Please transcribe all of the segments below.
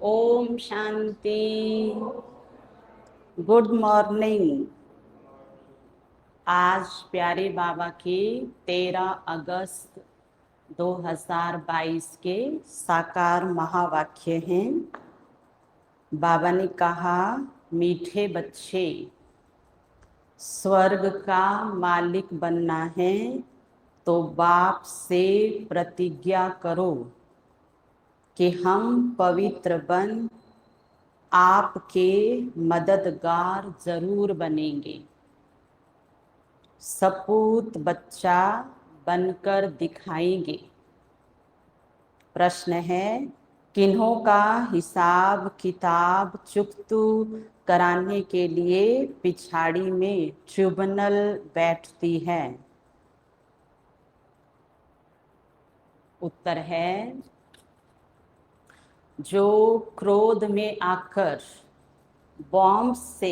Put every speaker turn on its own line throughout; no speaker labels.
Om Shanti. Good morning. आज प्यारे बाबा की 13 अगस्त 2022 के साकार महावाक्य हैं। बाबा ने कहा, मीठे बच्चे, स्वर्ग का मालिक बनना है तो बाप से प्रतिज्ञा करो कि हम पवित्र बन आपके मददगार जरूर बनेंगे। सपूत बच्चा बनकर दिखाएंगे। प्रश्न है, किन्हों का हिसाब किताब चुकतू कराने के लिए पिछाड़ी में ट्रिब्यूनल बैठती है? उत्तर है, जो क्रोध में आकर बॉम्ब से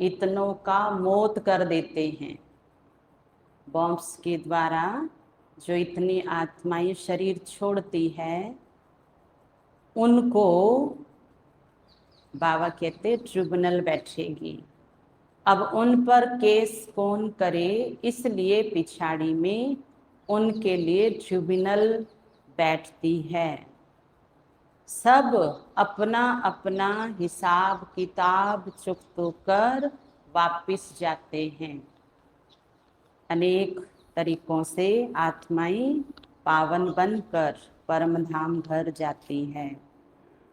इतनों का मौत कर देते हैं। बॉम्ब्स के द्वारा जो इतनी आत्माएं शरीर छोड़ती है, उनको बाबा कहते ट्रिब्यूनल बैठेगी। अब उन पर केस कौन करे, इसलिए पिछाड़ी में उनके लिए ट्रिब्यूनल बैठती है। सब अपना अपना हिसाब किताब चुकतो कर वापिस जाते हैं। अनेक तरीकों से आत्माएं पावन बनकर परम धाम घर जाती हैं।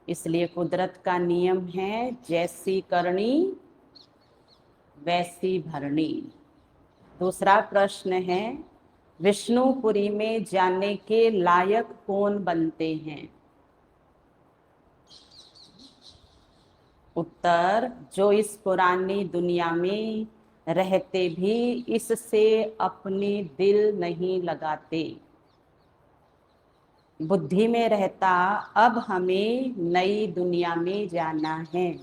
इसलिए कुदरत का नियम है, जैसी करनी वैसी भरनी। दूसरा प्रश्न है, विष्णुपुरी में जाने के लायक कौन बनते हैं? उत्तर, जो इस पुरानी दुनिया में रहते भी इससे अपनी दिल नहीं लगाते। बुद्धि में रहता अब हमें नई दुनिया में जाना है,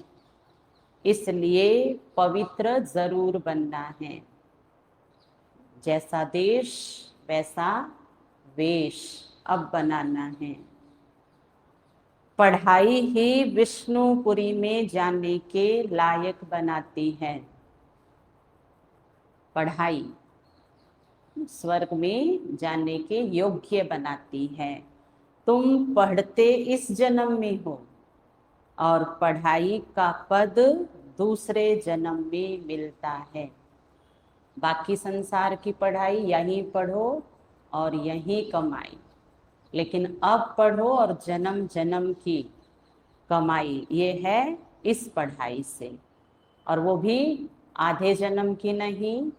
इसलिए पवित्र जरूर बनना है। जैसा देश वैसा वेश अब बनाना है। पढ़ाई ही विष्णुपुरी में जाने के लायक बनाती है। पढ़ाई स्वर्ग में जाने के योग्य बनाती है। तुम पढ़ते इस जन्म में हो और पढ़ाई का पद दूसरे जन्म में मिलता है। बाकी संसार की पढ़ाई यहीं पढ़ो और यहीं कमाई, लेकिन अब पढ़ो और जन्म जन्म की कमाई ये है इस पढ़ाई से। और वो भी आधे जन्म की नहीं,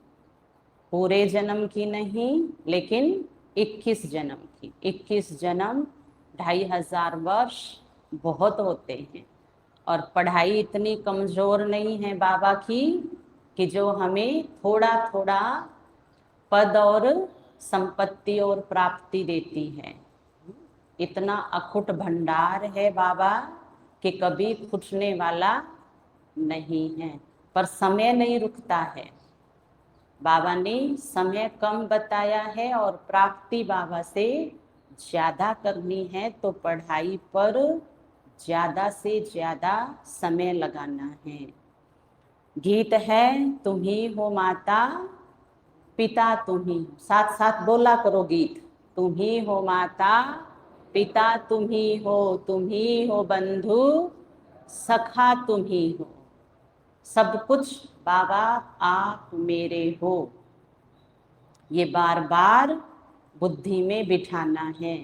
पूरे जन्म की नहीं, लेकिन 21 जन्म की। 21 जन्म 2500 वर्ष बहुत होते हैं। और पढ़ाई इतनी कमजोर नहीं है बाबा की कि जो हमें थोड़ा थोड़ा पद और संपत्ति और प्राप्ति देती है। इतना अखुट भंडार है बाबा कि कभी फूटने वाला नहीं है। पर समय नहीं रुकता है। बाबा ने समय कम बताया है और प्राप्ति बाबा से ज्यादा करनी है, तो पढ़ाई पर ज्यादा से ज्यादा समय लगाना है। गीत है, तुम ही हो माता पिता तुम ही, साथ साथ बोला करो गीत। तुम ही हो माता पिता तुम ही हो बंधु सखा तुम ही हो, सब कुछ बाबा आप मेरे हो। ये बार बार बुद्धि में बिठाना है,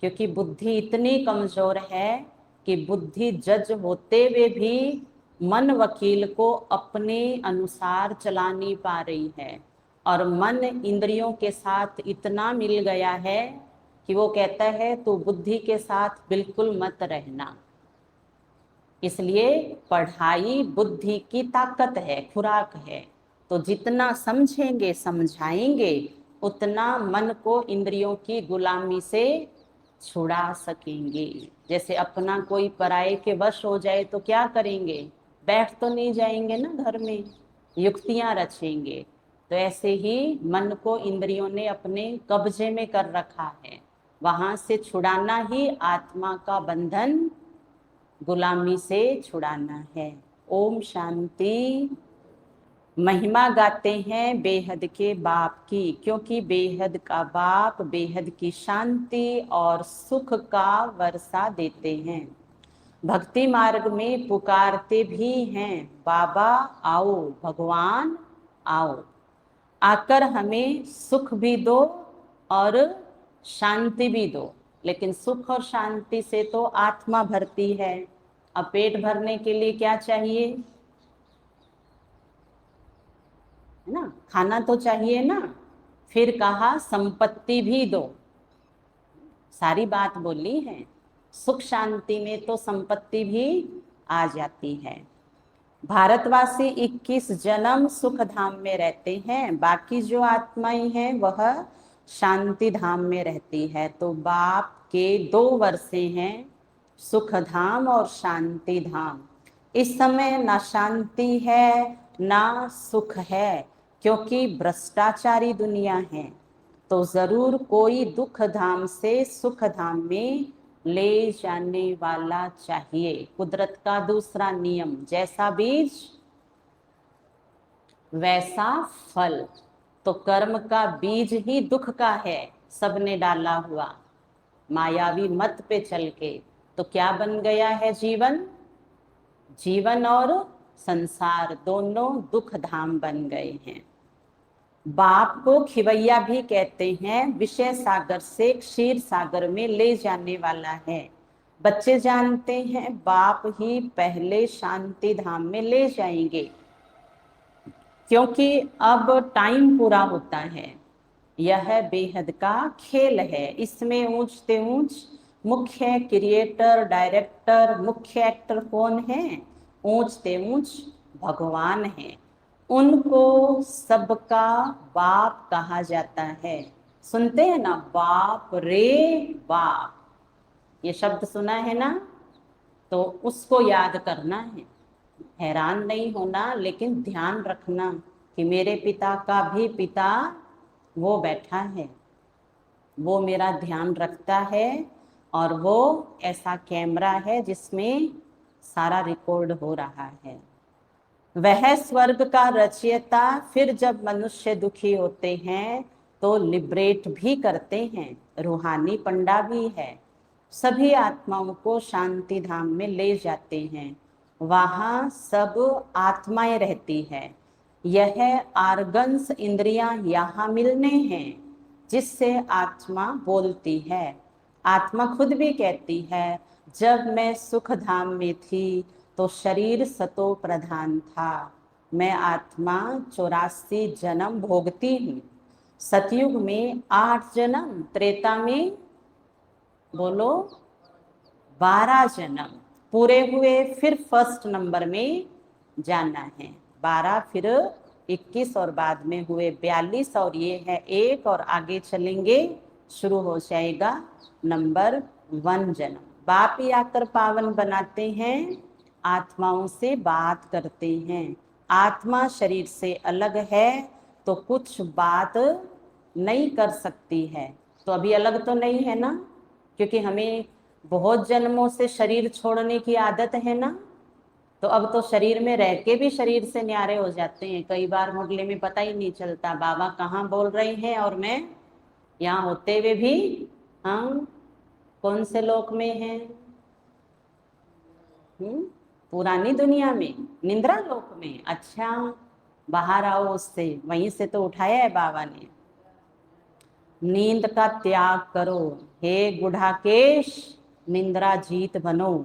क्योंकि बुद्धि इतनी कमजोर है कि बुद्धि जज होते हुए भी मन वकील को अपने अनुसार चला नहीं पा रही है। और मन इंद्रियों के साथ इतना मिल गया है कि वो कहता है तो बुद्धि के साथ बिल्कुल मत रहना। इसलिए पढ़ाई बुद्धि की ताकत है, खुराक है। तो जितना समझेंगे समझाएंगे उतना मन को इंद्रियों की गुलामी से छुड़ा सकेंगे। जैसे अपना कोई पराये के वश हो जाए तो क्या करेंगे, बैठ तो नहीं जाएंगे ना घर में, युक्तियां रचेंगे। तो ऐसे ही मन को इंद्रियों ने अपने कब्जे में कर रखा है। वहां से छुड़ाना ही आत्मा का बंधन, गुलामी से छुड़ाना है। ओम शांति। महिमा गाते हैं बेहद के बाप की, क्योंकि बेहद का बाप बेहद की शांति और सुख का वर्षा देते हैं। भक्ति मार्ग में पुकारते भी हैं, बाबा आओ, भगवान आओ, आकर हमें सुख भी दो और शांति भी दो। लेकिन सुख और शांति से तो आत्मा भरती है। अब पेट भरने के लिए क्या चाहिए, है ना, खाना तो चाहिए ना। फिर कहा संपत्ति भी दो, सारी बात बोली है। सुख शांति में तो संपत्ति भी आ जाती है। भारतवासी 21 जन्म सुख धाम में रहते हैं, बाकी जो आत्माएं हैं वह शांति धाम में रहती है। तो बाप के 2 वर्षे हैं, सुख धाम और शांति धाम। इस समय ना शांति है ना सुख है, क्योंकि भ्रष्टाचारी दुनिया है। तो जरूर कोई दुख धाम से सुख धाम में ले जाने वाला चाहिए। कुदरत का दूसरा नियम, जैसा बीज वैसा फल। तो कर्म का बीज ही दुख का है, सबने डाला हुआ मायावी मत पे चल के। तो क्या बन गया है जीवन, जीवन और संसार दोनों दुख धाम बन गए हैं। बाप को खिवैया भी कहते हैं, विषय सागर से क्षीर सागर में ले जाने वाला है। बच्चे जानते हैं बाप ही पहले शांति धाम में ले जाएंगे, क्योंकि अब टाइम पूरा होता है। यह बेहद का खेल है, इसमें ऊंचते ऊंच मुख्य क्रिएटर डायरेक्टर मुख्य एक्टर कौन है, ऊंचते ऊंच भगवान है। उनको सबका बाप कहा जाता है। सुनते हैं ना, बाप रे बाप, ये शब्द सुना है ना। तो उसको याद करना है, हैरान नहीं होना, लेकिन ध्यान रखना कि मेरे पिता का भी पिता वो बैठा है, वो मेरा ध्यान रखता है, और वो ऐसा कैमरा है जिसमें सारा रिकॉर्ड हो रहा है। वह स्वर्ग का रचयिता फिर जब मनुष्य दुखी होते हैं तो लिबरेट भी करते हैं, रूहानी पंडा भी है। सभी आत्माओं को शांति धाम में ले जाते हैं, वहाँ सब आत्माएं रहती है। यह आर्गन्स इंद्रियां यहाँ मिलने हैं, जिससे आत्मा बोलती है। आत्मा खुद भी कहती है, जब मैं सुख धाम में थी तो शरीर सतो प्रधान था। मैं आत्मा 84 जन्म भोगती हूँ। सतयुग में 8 जन्म, त्रेता में बोलो 12 जन्म पूरे हुए। फिर फर्स्ट नंबर में जाना है, 12 फिर 21 और बाद में हुए 42, और ये है 1, और आगे चलेंगे शुरू हो जाएगा नंबर 1 जन्म। बाप ही आकर पावन बनाते हैं, आत्माओं से बात करते हैं। आत्मा शरीर से अलग है तो कुछ बात नहीं कर सकती है। तो अभी अलग तो नहीं है ना, क्योंकि हमें बहुत जन्मों से शरीर छोड़ने की आदत है ना। तो अब तो शरीर में रह के भी शरीर से न्यारे हो जाते हैं। कई बार मुरली में पता ही नहीं चलता बाबा कहाँ बोल रहे हैं और मैं यहाँ होते हुए भी हम कौन से लोक में हैं। पुरानी दुनिया में, निंद्रा लोक में। अच्छा, बाहर आओ उससे, वहीं से तो उठाया है बाबा ने। नींद का त्याग करो हे गुढ़ाकेश, निंद्रा जीत बनो।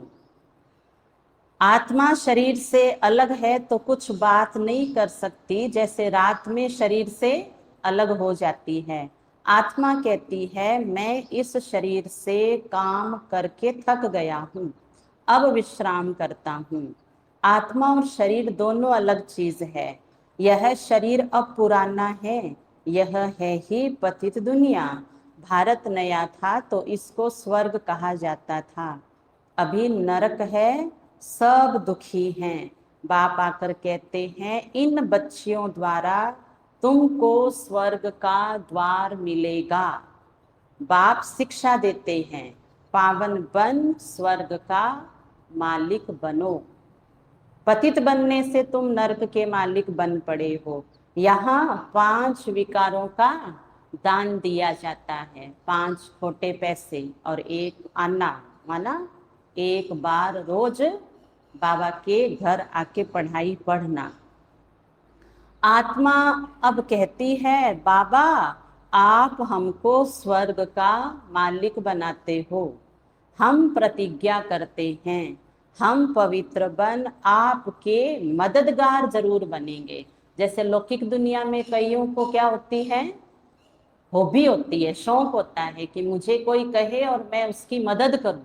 आत्मा शरीर से अलग है तो कुछ बात नहीं कर सकती, जैसे रात में शरीर से अलग हो जाती है। आत्मा कहती है, मैं इस शरीर से काम करके थक गया हूँ, अब विश्राम करता हूँ। आत्मा और शरीर दोनों अलग चीज है। यह शरीर अब पुराना है, यह है ही पतित दुनिया। भारत नया था तो इसको स्वर्ग कहा जाता था, अभी नरक है, सब दुखी हैं। बाप आकर कहते हैं, इन बच्चियों द्वारा तुमको स्वर्ग का द्वार मिलेगा। बाप शिक्षा देते हैं, पावन बन स्वर्ग का मालिक बनो। पतित बनने से तुम नरक के मालिक बन पड़े हो। यहाँ 5 विकारों का दान दिया जाता है, 5 खोटे पैसे और 1 आना, माना 1 बार रोज बाबा के घर आके पढ़ाई पढ़ना। आत्मा अब कहती है, बाबा आप हमको स्वर्ग का मालिक बनाते हो, हम प्रतिज्ञा करते हैं हम पवित्र बन आपके मददगार जरूर बनेंगे। जैसे लौकिक दुनिया में कईयों को क्या होती है, हॉबी होती है, शौक होता है कि मुझे कोई कहे और मैं उसकी मदद करूं,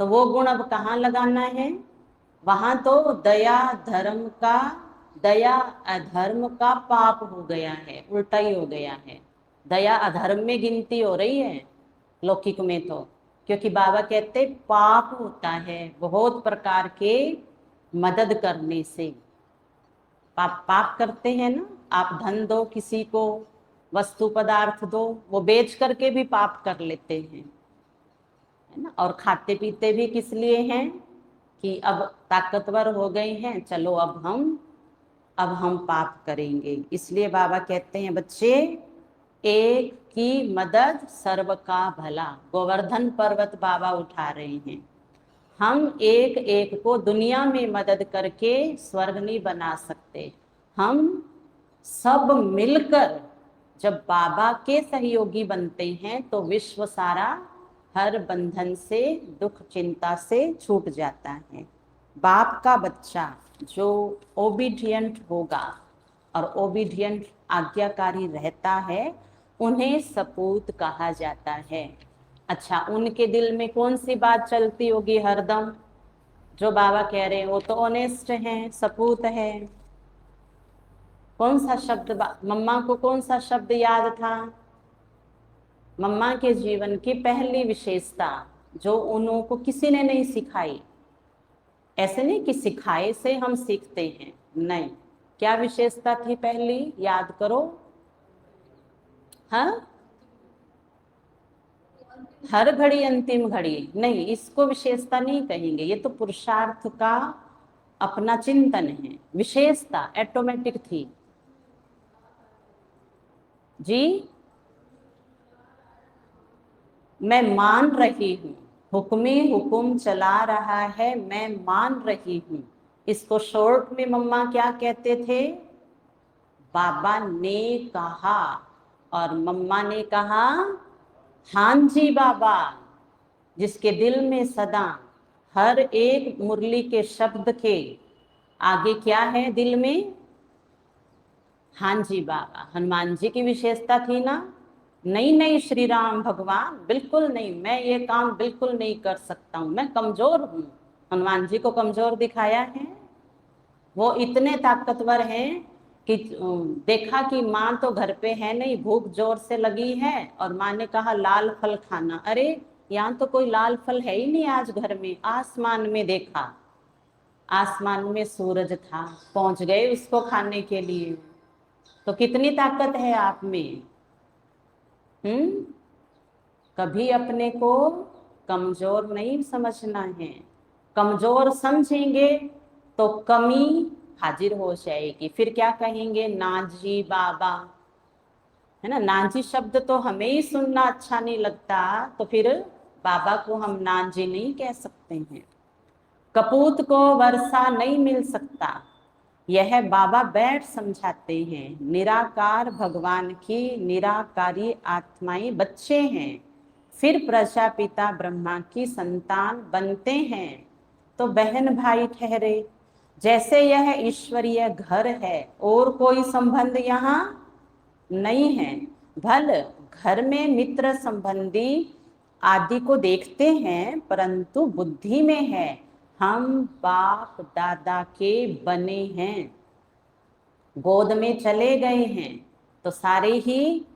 तो वो गुण अब कहाँ लगाना है? वहां तो दया धर्म का, दया अधर्म का पाप हो गया है, उल्टा ही हो गया है। दया अधर्म में गिनती हो रही है लौकिक में तो, क्योंकि बाबा कहते पाप होता है बहुत प्रकार के मदद करने से। पाप पाप करते हैं ना, आप धन दो किसी को, वस्तु पदार्थ दो, वो बेच करके भी पाप कर लेते हैं, है ना। और खाते पीते भी किस लिए हैं कि अब ताकतवर हो गए हैं, चलो अब हम पाप करेंगे। इसलिए बाबा कहते हैं बच्चे, एक की मदद सर्व का भला। गोवर्धन पर्वत बाबा उठा रहे हैं, हम एक एक को दुनिया में मदद करके स्वर्ग नहीं बना सकते। हम सब मिलकर जब बाबा के सहयोगी बनते हैं तो विश्व सारा हर बंधन से, दुख चिंता से छूट जाता है। बाप का बच्चा जो ओबीडियंट होगा और ओबीडियंट आज्ञाकारी रहता है, उन्हें सपूत कहा जाता है। अच्छा, उनके दिल में कौन सी बात चलती होगी हरदम? जो बाबा कह रहे हैं वो तो ऑनेस्ट हैं, सपूत है। कौन सा शब्द मम्मा को कौन सा शब्द याद था? मम्मा के जीवन की पहली विशेषता जो उन्हों को किसी ने नहीं सिखाई। ऐसे नहीं कि सिखाए से हम सीखते हैं, नहीं। क्या विशेषता थी पहली, याद करो। हाँ, हर घड़ी अंतिम घड़ी नहीं, इसको विशेषता नहीं कहेंगे, ये तो पुरुषार्थ का अपना चिंतन है। विशेषता ऑटोमेटिक थी जी। मैं मान रही हूँ, हुक्मे हुक्म चला रहा है, मैं मान रही हूँ। इसको शॉर्ट में मम्मा क्या कहते थे? बाबा ने कहा, और मम्मा ने कहा हाँ जी बाबा। जिसके दिल में सदा हर एक मुरली के शब्द के आगे क्या है दिल में? हाँ जी बाबा। हनुमान जी की विशेषता थी ना, नहीं नहीं श्री राम भगवान बिल्कुल नहीं, मैं ये काम बिल्कुल नहीं कर सकता हूँ, मैं कमजोर हूँ। हनुमान जी को कमजोर दिखाया है। वो इतने ताकतवर हैं कि देखा कि माँ तो घर पे है नहीं, भूख जोर से लगी है, और माँ ने कहा लाल फल खाना। अरे यहाँ तो कोई लाल फल है ही नहीं आज घर में। आसमान में देखा, आसमान में सूरज था, पहुंच गए उसको खाने के लिए। तो कितनी ताकत है आप में। हम्म। कभी अपने को कमजोर नहीं समझना है। कमजोर समझेंगे तो कमी हाजिर हो जाएगी, फिर क्या कहेंगे? नाजी बाबा, है ना। नाजी शब्द तो हमें ही सुनना अच्छा नहीं लगता, तो फिर बाबा को हम नाजी नहीं कह सकते हैं। कपूत को वर्षा नहीं मिल सकता, यह बाबा बैठ समझाते हैं। निराकार भगवान की निराकारी आत्माएं बच्चे हैं, फिर प्रजापिता ब्रह्मा की संतान बनते हैं तो बहन भाई ठहरे। जैसे यह ईश्वरीय घर है और कोई संबंध यहाँ नहीं है। भल घर में मित्र संबंधी आदि को देखते हैं, परंतु बुद्धि में है हम बाप दादा के बने हैं, गोद में चले गए हैं तो सारे ही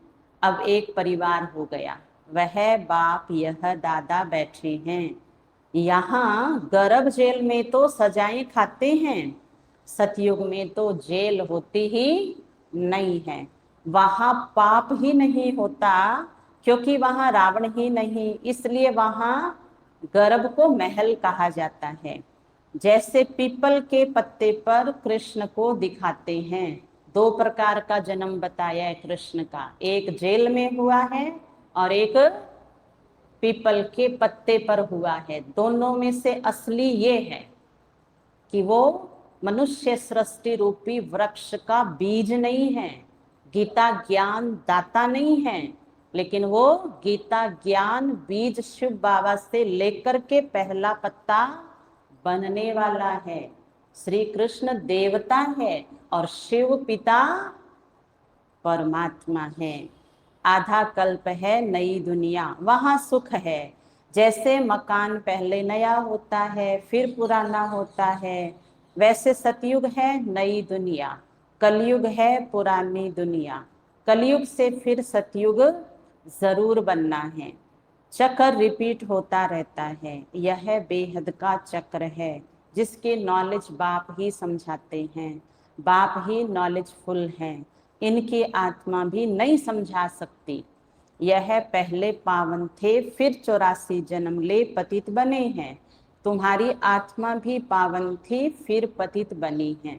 अब एक परिवार हो गया। वह बाप यह दादा बैठे हैं। यहाँ गर्भ जेल में तो सजाएं खाते हैं, सतयुग में तो जेल होती ही नहीं है। वहां पाप ही नहीं होता क्योंकि वहां रावण ही नहीं, इसलिए वहां गर्भ को महल कहा जाता है। जैसे पीपल के पत्ते पर कृष्ण को दिखाते हैं। दो प्रकार का जन्म बताया है कृष्ण का, एक जेल में हुआ है और एक पीपल के पत्ते पर हुआ है। दोनों में से असली ये है कि वो मनुष्य सृष्टि रूपी वृक्ष का बीज नहीं है, गीता ज्ञान दाता नहीं है, लेकिन वो गीता ज्ञान बीज शिव बाबा से लेकर के पहला पत्ता बनने वाला है। श्री कृष्ण देवता है और शिव पिता परमात्मा है। आधा कल्प है नई दुनिया, वहां सुख है। जैसे मकान पहले नया होता है फिर पुराना होता है, वैसे सतयुग है नई दुनिया, कलयुग है पुरानी दुनिया। कलयुग से फिर सतयुग जरूर बनना है। चक्र रिपीट होता रहता है, यह बेहद का चक्र है जिसके नॉलेज बाप ही समझाते हैं। बाप ही नॉलेजफुल हैं, इनकी आत्मा भी नहीं समझा सकती। यह पहले पावन थे फिर 84 जन्म ले पतित बने हैं। तुम्हारी आत्मा भी पावन थी फिर पतित बनी है।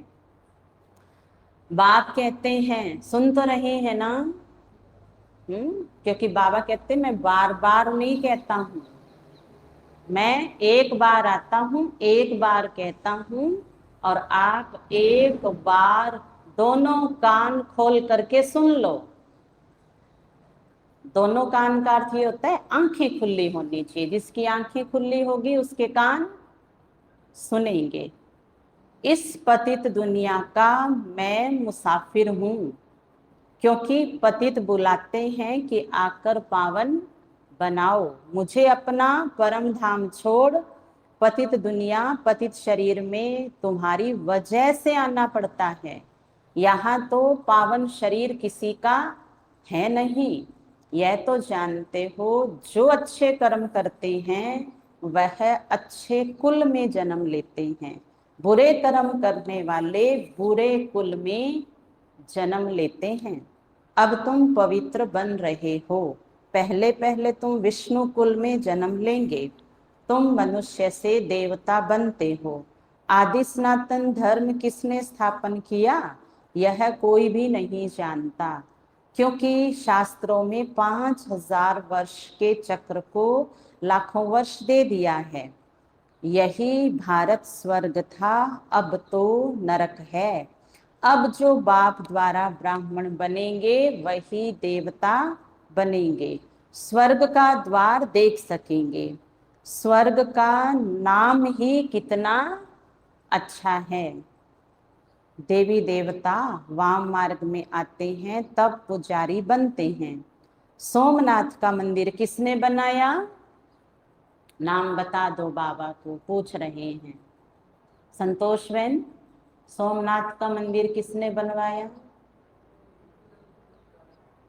बाप कहते हैं, सुन तो रहे हैं ना? क्योंकि बाबा कहते हैं मैं बार बार नहीं कहता हूं, मैं एक बार आता हूं एक बार कहता हूं, और आप एक बार दोनों कान खोल करके सुन लो। दोनों कान का अर्थ ये होता है आंखें खुली होनी चाहिए। जिसकी आंखें खुली होगी उसके कान सुनेंगे। इस पतित दुनिया का मैं मुसाफिर हूं, क्योंकि पतित बुलाते हैं कि आकर पावन बनाओ। मुझे अपना परम धाम छोड़ पतित दुनिया पतित शरीर में तुम्हारी वजह से आना पड़ता है। यहाँ तो पावन शरीर किसी का है नहीं, यह तो जानते हो। जो अच्छे कर्म करते हैं वह अच्छे कुल में जन्म लेते हैं, बुरे कर्म करने वाले बुरे कुल में जन्म लेते हैं। अब तुम पवित्र बन रहे हो, पहले पहले तुम विष्णु कुल में जन्म लेंगे। तुम मनुष्य से देवता बनते हो। आदि सनातन धर्म किसने स्थापन किया, यह कोई भी नहीं जानता, क्योंकि शास्त्रों में 5000 वर्ष के चक्र को लाखों वर्ष दे दिया है। यही भारत स्वर्ग था, अब तो नरक है। अब जो बाप द्वारा ब्राह्मण बनेंगे वही देवता बनेंगे, स्वर्ग का द्वार देख सकेंगे। स्वर्ग का नाम ही कितना अच्छा है। देवी देवता वाम मार्ग में आते हैं तब पुजारी बनते हैं। सोमनाथ का मंदिर किसने बनाया? नाम बता दो, बाबा को पूछ रहे हैं। संतोष बहन, सोमनाथ का मंदिर किसने बनवाया?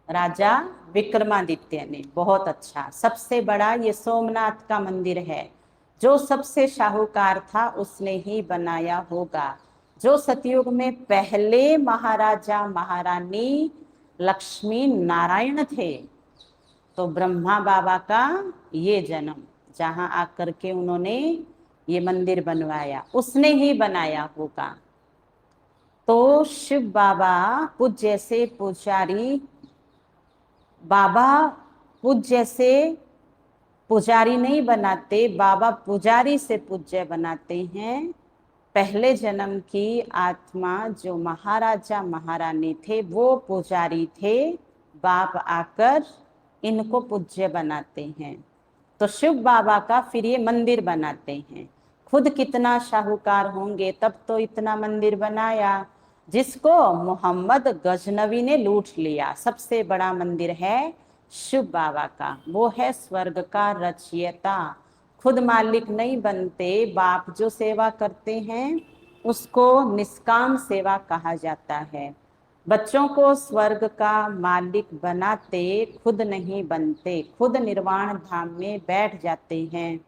राजा विक्रमादित्य ने। बहुत अच्छा, सबसे बड़ा ये सोमनाथ का मंदिर है। जो सबसे शाहूकार था उसने ही बनाया होगा। जो सतयुग में पहले महाराजा महारानी लक्ष्मी नारायण थे, तो ब्रह्मा बाबा का ये जन्म, जहां आकर के उन्होंने ये मंदिर बनवाया, उसने ही बनाया होगा। तो शिव बाबा पूज्य से पुजारी, बाबा पूज्य से पुजारी नहीं बनाते, बाबा पुजारी से पूज्य बनाते हैं। पहले जन्म की आत्मा जो महाराजा महारानी थे वो पुजारी थे, बाप आकर इनको पूज्य बनाते हैं। तो शिव बाबा का फिर ये मंदिर बनाते हैं। खुद कितना शाहूकार होंगे तब तो इतना मंदिर बनाया, जिसको मोहम्मद गजनवी ने लूट लिया। सबसे बड़ा मंदिर है शिव बाबा का, वो है स्वर्ग का रचयिता। खुद मालिक नहीं बनते, बाप जो सेवा करते हैं उसको निष्काम सेवा कहा जाता है। बच्चों को स्वर्ग का मालिक बनाते, खुद नहीं बनते, खुद निर्वाण धाम में बैठ जाते हैं।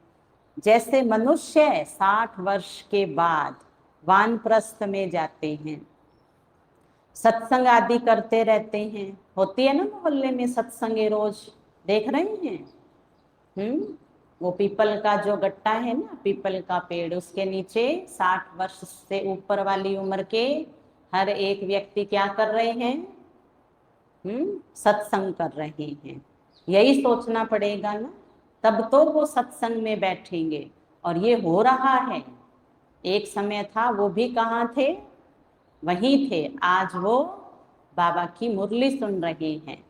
जैसे मनुष्य 60 वर्ष के बाद वानप्रस्थ में जाते हैं, सत्संग आदि करते रहते हैं। होती है ना मोहल्ले में सत्संग रोज, देख रहे हैं? वो पीपल का जो गट्टा है ना, पीपल का पेड़, उसके नीचे 60 वर्ष से ऊपर वाली उम्र के हर एक व्यक्ति क्या कर रहे हैं? सत्संग कर रहे हैं। यही सोचना पड़ेगा ना, तब तो वो सत्संग में बैठेंगे। और ये हो रहा है। एक समय था वो भी कहाँ थे? वहीं थे। आज वो बाबा की मुरली सुन रहे हैं।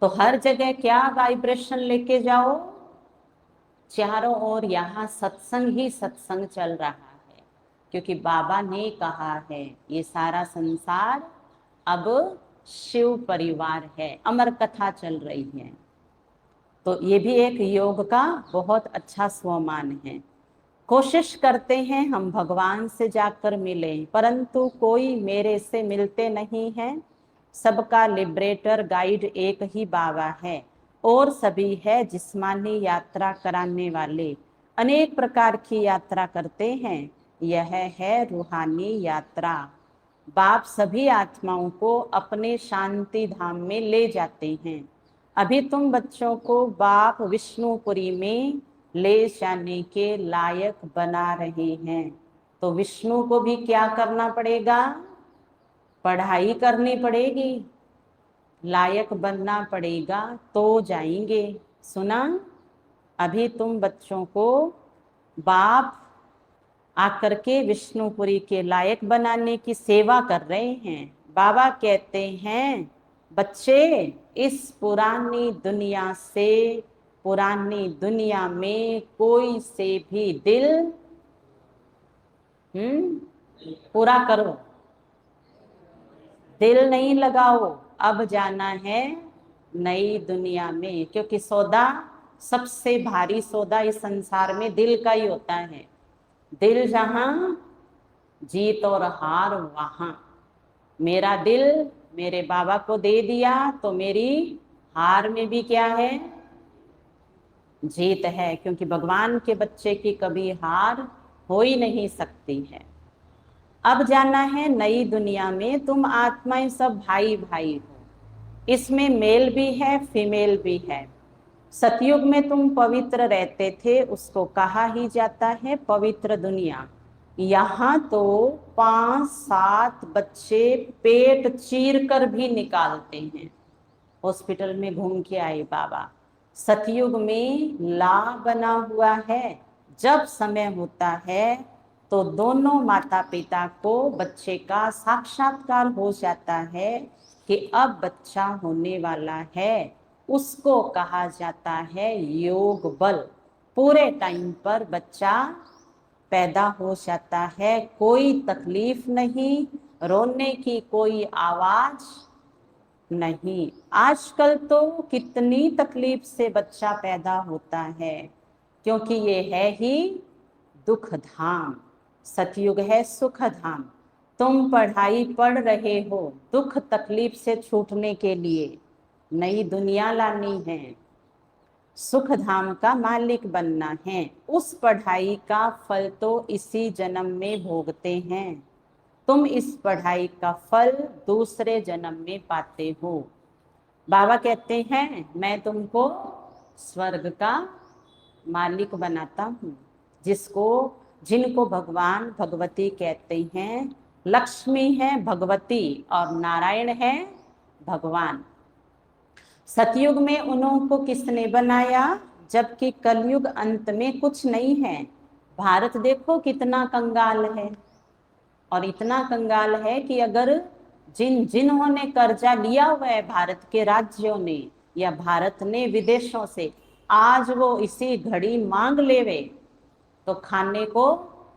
तो हर जगह क्या वाइब्रेशन लेके जाओ, चारों ओर यहाँ सत्संग ही सत्संग चल रहा है। क्योंकि बाबा ने कहा है ये सारा संसार अब शिव परिवार है, अमर कथा चल रही है। तो ये भी एक योग का बहुत अच्छा स्वमान है। कोशिश करते हैं हम भगवान से जाकर मिलें, परंतु कोई मेरे से मिलते नहीं है। सबका लिबरेटर गाइड एक ही बाबा है और सभी है जिस्मानी यात्रा कराने वाले। अनेक प्रकार की यात्रा करते हैं, यह है रूहानी यात्रा। बाप सभी आत्माओं को अपने शांति धाम में ले जाते हैं। अभी तुम बच्चों को बाप विष्णुपुरी में ले जाने के लायक बना रहे हैं। तो विष्णु को भी क्या करना पड़ेगा? पढ़ाई करनी पड़ेगी, लायक बनना पड़ेगा, तो जाएंगे। सुना? अभी तुम बच्चों को बाप आकर के विष्णुपुरी के लायक बनाने की सेवा कर रहे हैं। बाबा कहते हैं बच्चे, इस पुरानी दुनिया से, पुरानी दुनिया में कोई से भी दिल पूरा करो, दिल नहीं लगाओ। अब जाना है नई दुनिया में, क्योंकि सौदा, सबसे भारी सौदा इस संसार में दिल का ही होता है। दिल जहां, जीत और हार वहां। मेरा दिल मेरे बाबा को दे दिया तो मेरी हार में भी क्या है? जीत है। क्योंकि भगवान के बच्चे की कभी हार हो ही नहीं सकती है। अब जाना है नई दुनिया में, तुम आत्माएं सब भाई भाई हो। इसमें मेल भी है, फीमेल भी है। सतयुग में तुम पवित्र रहते थे, उसको कहा ही जाता है पवित्र दुनिया। यहाँ तो 5-7 बच्चे पेट चीर कर भी निकालते हैं। हॉस्पिटल में घूम के आए बाबा। सतयुग में ला बना हुआ है। जब समय होता है तो दोनों माता पिता को बच्चे का साक्षात्कार हो जाता है कि अब बच्चा होने वाला है। उसको कहा जाता है योग बल। पूरे टाइम पर बच्चा पैदा हो जाता है, कोई तकलीफ नहीं, रोने की कोई आवाज नहीं। आजकल तो कितनी तकलीफ से बच्चा पैदा होता है, क्योंकि ये है ही दुख धाम। सतयुग है सुख धाम। तुम पढ़ाई पढ़ रहे हो दुख तकलीफ से छूटने के लिए, नई दुनिया लानी है, सुख धाम का मालिक बनना है। उस पढ़ाई का फल तो इसी जन्म में भोगते हैं। तुम इस पढ़ाई का फल दूसरे जन्म में पाते हो। बाबा कहते हैं मैं तुमको स्वर्ग का मालिक बनाता हूँ। जिनको भगवान भगवती कहते हैं। लक्ष्मी है भगवती और नारायण है भगवान। सतयुग में उनको किसने बनाया? जबकि कलयुग अंत में कुछ नहीं है। भारत देखो कितना कंगाल है, और इतना कंगाल है कि अगर जिन्होंने कर्जा लिया हुआ है भारत के राज्यों ने या भारत ने विदेशों से, आज वो इसी घड़ी मांग लेवे तो खाने को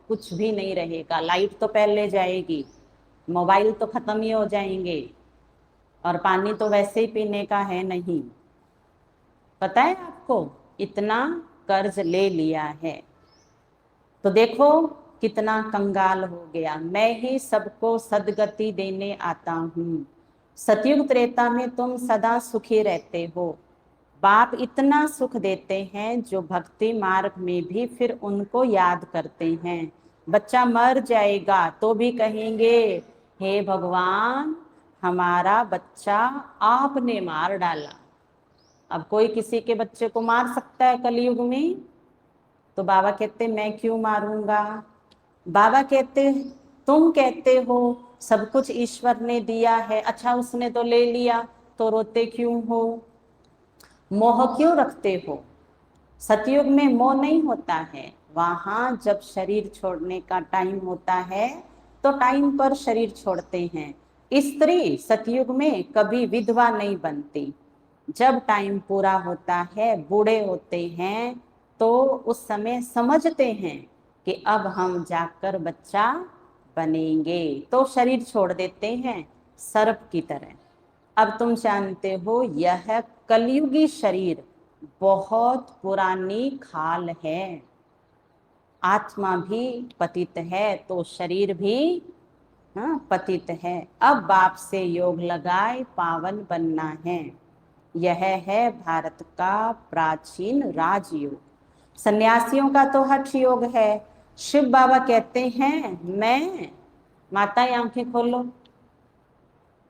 कुछ भी नहीं रहेगा। लाइट तो पहले जाएगी, मोबाइल तो खत्म ही हो जाएंगे, और पानी तो वैसे ही पीने का है नहीं। पता है आपको, इतना कर्ज ले लिया है। तो देखो कितना कंगाल हो गया। मैं ही सबको सदगति देने आता हूँ। सतयुग त्रेता में तुम सदा सुखी रहते हो। बाप इतना सुख देते हैं जो भक्ति मार्ग में भी फिर उनको याद करते हैं। बच्चा मर जाएगा तो भी कहेंगे हे भगवान, हमारा बच्चा आपने मार डाला। अब कोई किसी के बच्चे को मार सकता है कलयुग में? तो बाबा कहते मैं क्यों मारूंगा। बाबा कहते तुम कहते हो सब कुछ ईश्वर ने दिया है, अच्छा उसने तो ले लिया, तो रोते क्यों हो, मोह क्यों रखते हो। सतयुग में मोह नहीं होता है, वहां जब शरीर छोड़ने का टाइम होता है तो टाइम पर शरीर छोड़ते हैं। स्त्री सतयुग में कभी विधवा नहीं बनती। जब टाइम पूरा होता है, बूढ़े होते हैं, तो उस समय समझते हैं कि अब हम जाकर बच्चा बनेंगे, तो शरीर छोड़ देते हैं सर्प की तरह। अब तुम जानते हो यह कलयुगी शरीर बहुत पुरानी खाल है। आत्मा भी पतित है तो शरीर भी पतित है। अब बाप से योग लगाए पावन बनना है। यह है भारत का प्राचीन राजयोग। सन्यासियों का तो हठ योग है। शिव बाबा कहते हैं मैं, माता आंखें खोलो।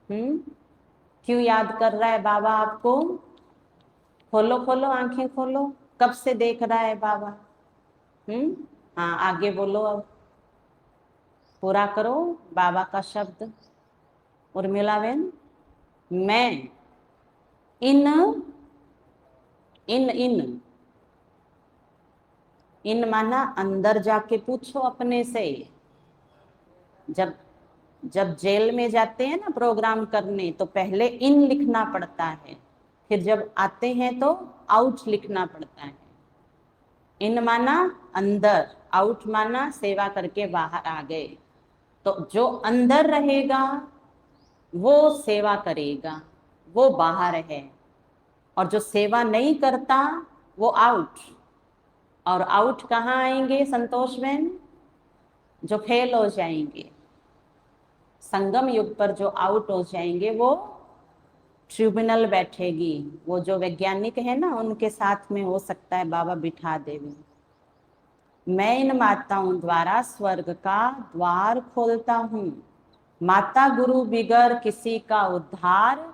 क्यों याद कर रहा है बाबा आपको? खोलो खोलो आंखें खोलो। कब से देख रहा है बाबा? हाँ आगे बोलो, अब पूरा करो बाबा का शब्द। उर्मिला बहन, मैं इन इन इन इन माना अंदर जाके पूछो अपने से। जब जब जेल में जाते हैं ना प्रोग्राम करने, तो पहले इन लिखना पड़ता है, फिर जब आते हैं तो आउट लिखना पड़ता है। इन माना अंदर, आउट माना सेवा करके बाहर आ गए। तो जो अंदर रहेगा वो सेवा करेगा, वो बाहर है। और जो सेवा नहीं करता वो आउट। और आउट कहाँ आएंगे संतोष बहन? जो फेल हो जाएंगे। संगम युग पर जो आउट हो जाएंगे वो ट्रिब्यूनल बैठेगी। वो जो वैज्ञानिक है ना, उनके साथ में हो सकता है बाबा बिठा देवे। मैं इन माताओं द्वारा स्वर्ग का द्वार खोलता हूँ। माता गुरु बिगर किसी का उद्धार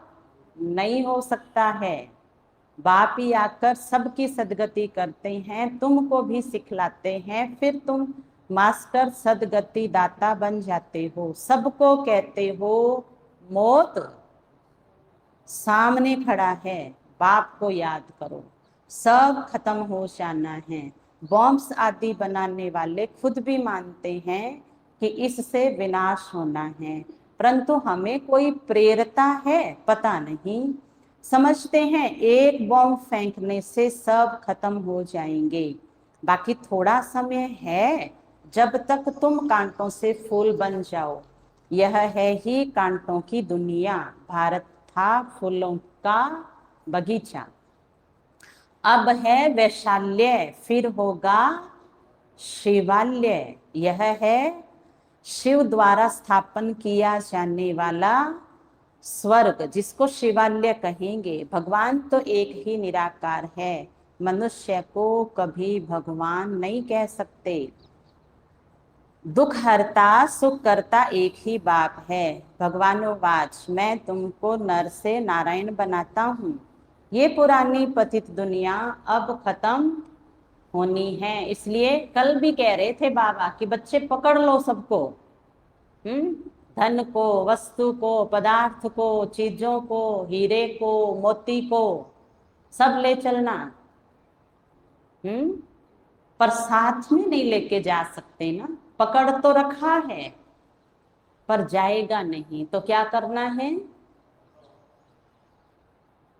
नहीं हो सकता है। बाप ही आकर सबकी सदगति करते हैं, तुमको भी सिखलाते हैं, फिर तुम मास्टर सदगति दाता बन जाते हो। सबको कहते हो मौत सामने खड़ा है, बाप को याद करो, सब खत्म हो जाना है। बॉम्ब्स आदि बनाने वाले खुद भी मानते हैं कि इससे विनाश होना है, परंतु हमें कोई प्रेरता है पता नहीं। समझते हैं एक बॉम्ब फेंकने से सब खत्म हो जाएंगे, बाकी थोड़ा समय है जब तक तुम कांटों से फूल बन जाओ। यह है ही कांटों की दुनिया। भारत था फूलों का बगीचा, अब है वैशाल्य, फिर होगा शिवालय। यह है शिव द्वारा स्थापन किया जाने वाला स्वर्ग, जिसको शिवालय कहेंगे। भगवान तो एक ही निराकार है, मनुष्य को कभी भगवान नहीं कह सकते। दुख हरता सुख करता एक ही बाप है। भगवानोवाच मैं तुमको नर से नारायण बनाता हूँ। ये पुरानी पतित दुनिया अब खत्म होनी है। इसलिए कल भी कह रहे थे बाबा कि बच्चे पकड़ लो सबको। धन को, वस्तु को, पदार्थ को, चीजों को, हीरे को, मोती को, सब ले चलना। पर साथ में नहीं लेके जा सकते ना। पकड़ तो रखा है पर जाएगा नहीं, तो क्या करना है?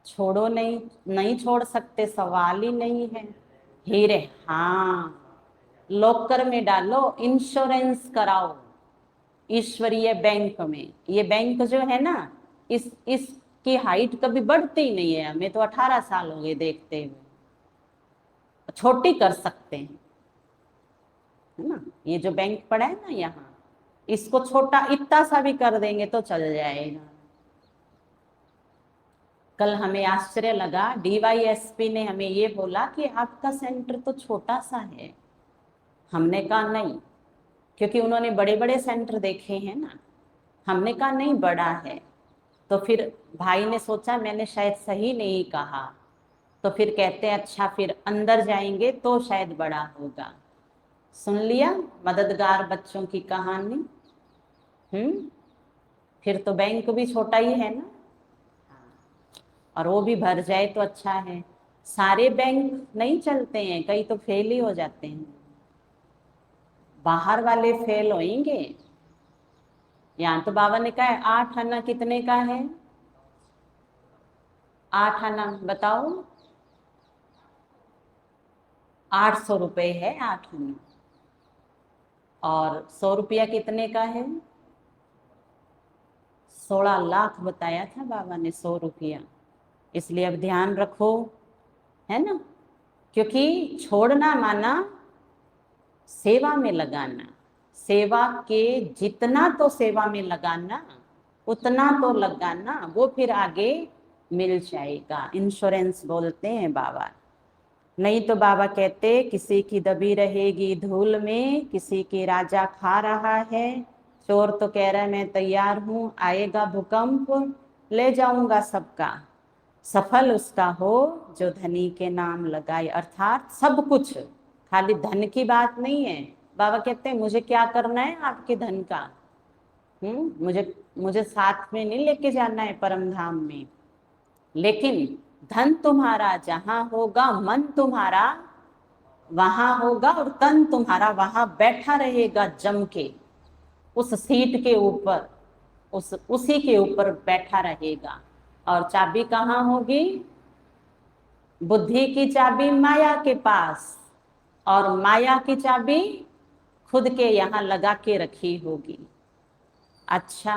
छोड़ो नहीं, नहीं छोड़ सकते, सवाल ही नहीं है। हीरे हाँ लॉकर में डालो, इंश्योरेंस कराओ ईश्वरीय बैंक में। ये बैंक जो है ना, इसकी हाइट कभी बढ़ती ही नहीं है। हमें तो 18 साल हो गए देखते हुए। छोटी कर सकते हैं, है ना। ये जो बैंक पड़ा है ना यहाँ, इसको छोटा इतना सा भी कर देंगे तो चल जाएगा। कल हमें आश्चर्य लगा, डीवाईएसपी ने हमें ये बोला कि आपका सेंटर तो छोटा सा है। हमने कहा नहीं, क्योंकि उन्होंने बड़े बड़े सेंटर देखे हैं ना। हमने कहा नहीं, बड़ा है। तो फिर भाई ने सोचा मैंने शायद सही नहीं कहा, तो फिर कहते हैं अच्छा फिर अंदर जाएंगे तो शायद बड़ा होगा। सुन लिया मददगार बच्चों की कहानी। फिर तो बैंक भी छोटा ही है ना, और वो भी भर जाए तो अच्छा है। सारे बैंक नहीं चलते हैं, कई तो फेल ही हो जाते हैं। बाहर वाले फेल होंगे। यहाँ तो बाबा ने कहा है 8 आना कितने का है? 8 आना बताओ। 800 रुपये है 8 आना। और 100 रुपया कितने का है? 16 लाख बताया था बाबा ने 100 रुपया। इसलिए अब ध्यान रखो, है ना, क्योंकि छोड़ना माना सेवा में लगाना। सेवा के जितना तो सेवा में लगाना, उतना तो लगाना, वो फिर आगे मिल जाएगा। इंश्योरेंस बोलते हैं बाबा। नहीं तो बाबा कहते किसी की दबी रहेगी धूल में, किसी की राजा खा रहा है, चोर तो कह रहा है मैं तैयार हूं, आएगा भूकंप ले जाऊंगा सबका। सफल उसका हो जो धनी के नाम लगाए। अर्थात सब कुछ, खाली धन की बात नहीं है। बाबा कहते हैं मुझे क्या करना है आपके धन का? मुझे मुझे साथ में नहीं लेके जाना है परम धाम में, लेकिन धन तुम्हारा जहां होगा, मन तुम्हारा वहां होगा, और तन तुम्हारा वहां बैठा रहेगा जम के, उस सीट के ऊपर, उसी के ऊपर बैठा रहेगा। और चाबी कहाँ होगी? बुद्धि की चाबी माया के पास, और माया की चाबी खुद के यहाँ लगा के रखी होगी। अच्छा,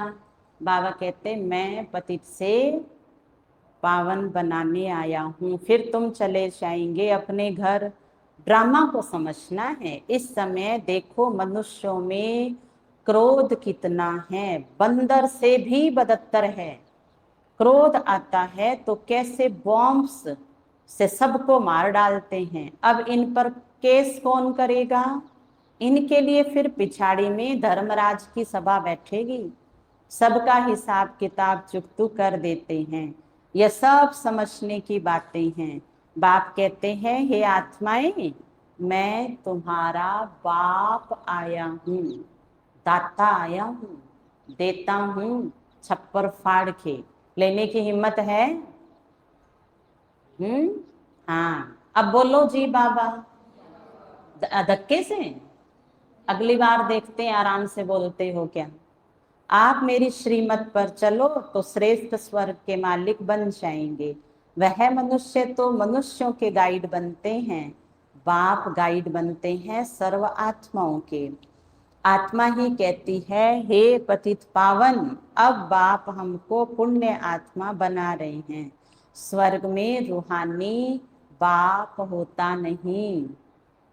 बाबा कहते मैं पतित से पावन बनाने आया हूँ, फिर तुम चले जाएंगे अपने घर। ड्रामा को समझना है। इस समय देखो मनुष्यों में क्रोध कितना है, बंदर से भी बदतर है। क्रोध आता है तो कैसे बॉम्ब्स से सबको मार डालते हैं। अब इन पर केस कौन करेगा? इनके लिए फिर पिछाड़ी में धर्मराज की सभा बैठेगी, सबका हिसाब किताब चुकतू कर देते हैं। यह सब समझने की बातें हैं। बाप कहते हैं हे आत्माएं, मैं तुम्हारा बाप आया हूँ, दाता आया हूँ, देता हूँ छप्पर फाड़ के। लेने की हिम्मत है? हाँ, अब बोलो जी बाबा। धक्के से? अगली बार देखते हैं आराम से बोलते हो क्या। आप मेरी श्रीमत पर चलो तो श्रेष्ठ स्वर्ग के मालिक बन जाएंगे। वह मनुष्य तो मनुष्यों के गाइड बनते हैं, बाप गाइड बनते हैं सर्व आत्माओं के। आत्मा ही कहती है हे पतित पावन, अब बाप हमको पुण्य आत्मा बना रहे हैं। स्वर्ग में रूहानी बाप होता नहीं,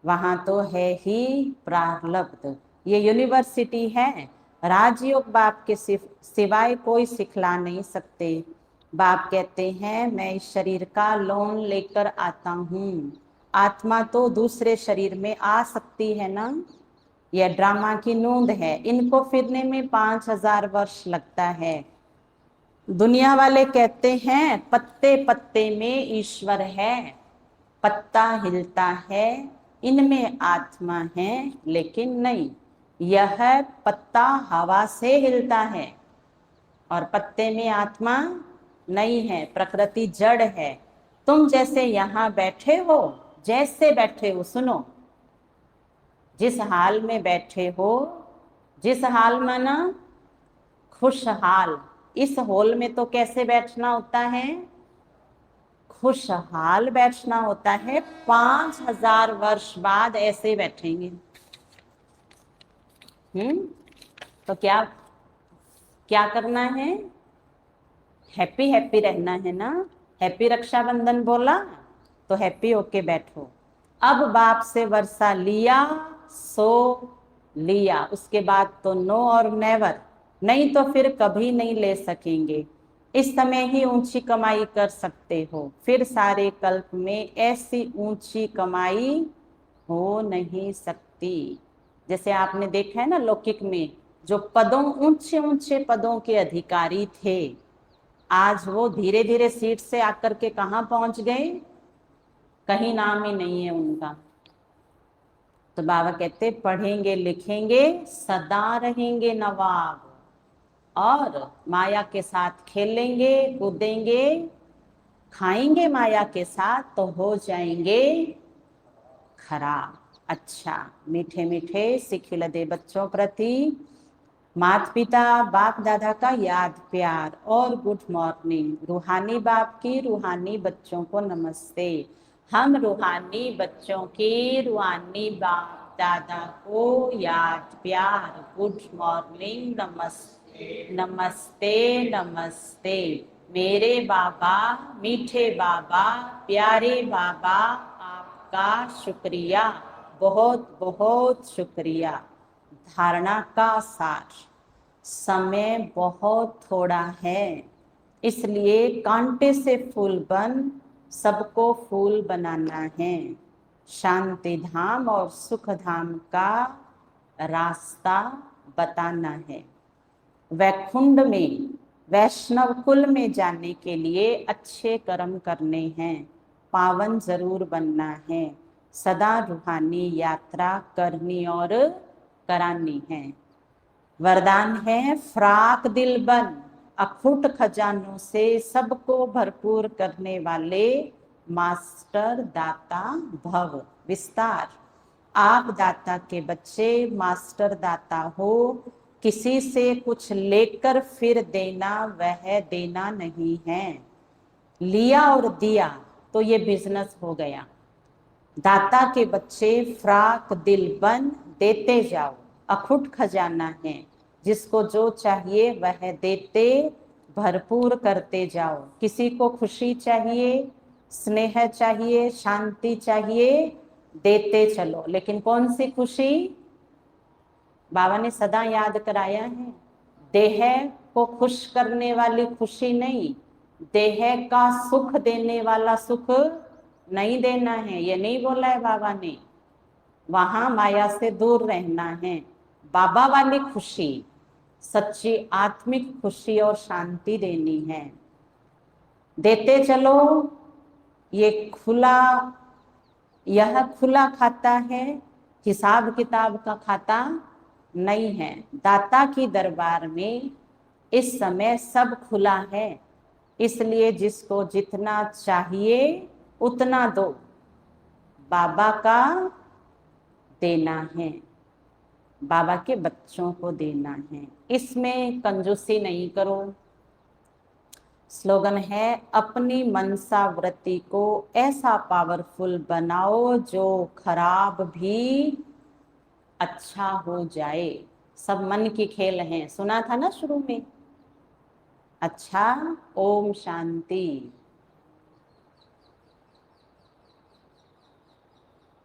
वहां तो है ही प्रारब्ध। ये यूनिवर्सिटी है, राजयोग बाप के सिवाय कोई सिखला नहीं सकते। बाप कहते हैं मैं इस शरीर का लोन लेकर आता हूँ। आत्मा तो दूसरे शरीर में आ सकती है ना, यह ड्रामा की नूंद है। इनको फिरने में 5000 वर्ष लगता है। दुनिया वाले कहते हैं पत्ते पत्ते में ईश्वर है, पत्ता हिलता है इनमें आत्मा है, लेकिन नहीं, यह पत्ता हवा से हिलता है और पत्ते में आत्मा नहीं है। प्रकृति जड़ है। तुम जैसे यहाँ बैठे हो, जैसे बैठे हो, सुनो, जिस हाल में बैठे हो, जिस हाल माना खुशहाल, इस हॉल में तो कैसे बैठना होता है? खुशहाल बैठना होता है। 5000 वर्ष बाद ऐसे बैठेंगे। तो क्या क्या करना है? हैप्पी हैप्पी रहना है ना। हैप्पी रक्षाबंधन बोला तो हैप्पी होके बैठो। अब बाप से वर्षा लिया सो लिया, उसके बाद तो नो और नेवर, नहीं तो फिर कभी नहीं ले सकेंगे। इस समय ही ऊंची कमाई कर सकते हो, फिर सारे कल्प में ऐसी ऊंची कमाई हो नहीं सकती। जैसे आपने देखा है ना लौकिक में, जो पदों, ऊंचे ऊंचे पदों के अधिकारी थे, आज वो धीरे धीरे सीट से आकर के कहाँ पहुंच गए? कहीं नाम ही नहीं है उनका। तो बाबा कहते पढ़ेंगे लिखेंगे सदा रहेंगे नवाब, और माया के साथ खेलेंगे कूदेंगे खाएंगे माया के साथ तो हो जाएंगे खराब। अच्छा, मीठे मीठे सिखिलदे बच्चों प्रति माता पिता बाप दादा का याद प्यार और गुड मॉर्निंग। रूहानी बाप की रूहानी बच्चों को नमस्ते। हम रूहानी बच्चों की रूहानी बाप दादा को याद प्यार गुड मॉर्निंग नमस्ते नमस्ते नमस्ते। मेरे बाबा मीठे बाबा प्यारे बाबा आपका शुक्रिया, बहुत बहुत शुक्रिया। धारणा का सार, समय बहुत थोड़ा है, इसलिए कांटे से फूल बन सबको फूल बनाना है। शांति धाम और सुख धाम का रास्ता बताना है। वैकुंठ में वैष्णव कुल में जाने के लिए अच्छे कर्म करने हैं, पावन जरूर बनना है, सदा रूहानी यात्रा करनी और करानी है। वरदान है फ्राक दिल बन अखुट खजानों से सबको भरपूर करने वाले मास्टर दाता भव। विस्तार, आप दाता के बच्चे मास्टर दाता हो, किसी से कुछ लेकर फिर देना वह देना नहीं है। लिया और दिया तो ये बिजनेस हो गया। दाता के बच्चे फ्राक दिल बन देते जाओ, अखुट खजाना है, जिसको जो चाहिए वह देते भरपूर करते जाओ। किसी को खुशी चाहिए, स्नेह चाहिए, शांति चाहिए, देते चलो। लेकिन कौन सी खुशी? बाबा ने सदा याद कराया है, देह को खुश करने वाली खुशी नहीं, देह का सुख देने वाला सुख नहीं देना है। ये नहीं बोला है बाबा ने। वहां माया से दूर रहना है। बाबा वाली खुशी, सच्ची आत्मिक खुशी और शांति देनी है। देते चलो। ये खुला, यह खुला खाता है, हिसाब किताब का खाता नहीं है। दाता की दरबार में इस समय सब खुला है, इसलिए जिसको जितना चाहिए उतना दो। बाबा का देना है, बाबा के बच्चों को देना है, इसमें कंजूसी नहीं करो। स्लोगन है अपनी मनसा वृत्ति को ऐसा पावरफुल बनाओ जो खराब भी अच्छा हो जाए। सब मन की खेल हैं, सुना था ना शुरू में। अच्छा, ओम शांति।